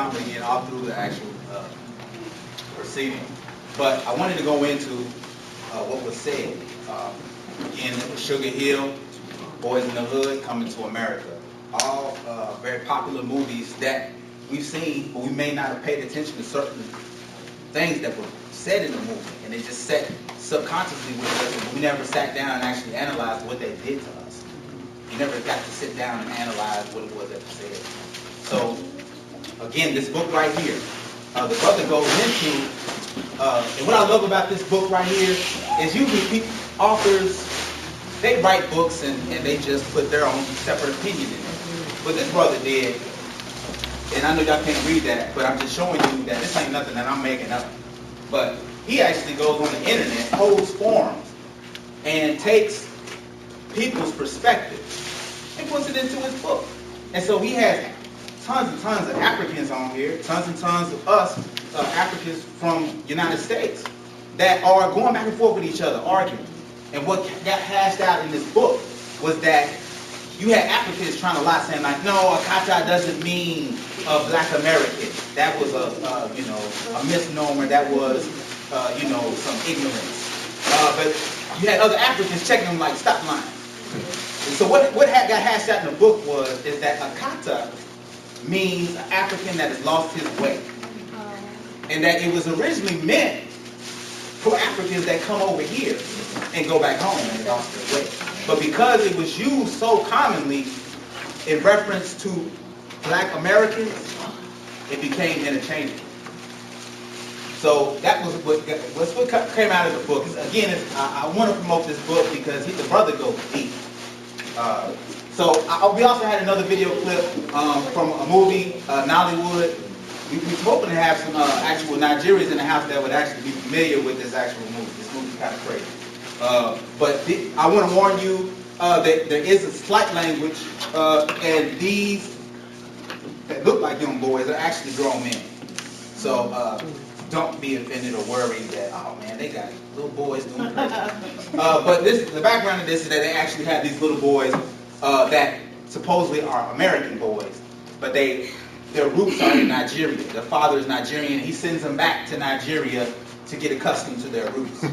jumping in all through the actual proceeding. But I wanted to go into what was said. Again, it was Sugar Hill, Boys in the Hood, Coming to America. All very popular movies that we've seen, but we may not have paid attention to certain things that were said in the movie. And they just set subconsciously with us, but we never sat down and actually analyzed what they did to us. We never got to sit down and analyze what it was that they said. So, again, this book right here, the brother goes into, and what I love about this book right here is usually authors, they write books and they just put their own separate opinion in it. But this brother did, and I know y'all can't read that, but I'm just showing you that this ain't nothing that I'm making up. But he actually goes on the internet, holds forums, and takes people's perspective and puts it into his book. And so he has tons and tons of Africans on here, tons and tons of us, Africans from United States, that are going back and forth with each other, arguing. And what got hashed out in this book was that you had Africans trying to lie, saying like, no, Akata doesn't mean black American. That was a misnomer. That was, some ignorance. But you had other Africans checking them like, stop lying. And so what got hashed out in the book is that Akata means an African that has lost his way. And that it was originally meant for Africans that come over here and go back home and lost their way. But because it was used so commonly in reference to black Americans, it became interchangeable. So that was what came out of the book. Again, I want to promote this book because the brother goes deep. We also had another video clip from a movie, Nollywood. We're hoping to have some actual Nigerians in the house that would actually be familiar with this actual movie. This movie's kind of crazy. But I want to warn you that there is a slight language, and these that look like young boys are actually grown men. So don't be offended or worried that, oh man, they got little boys doing crazy. But the background of this is that they actually have these little boys that supposedly are American boys, but their roots are in Nigeria. Their father is Nigerian. He sends them back to Nigeria to get accustomed to their roots.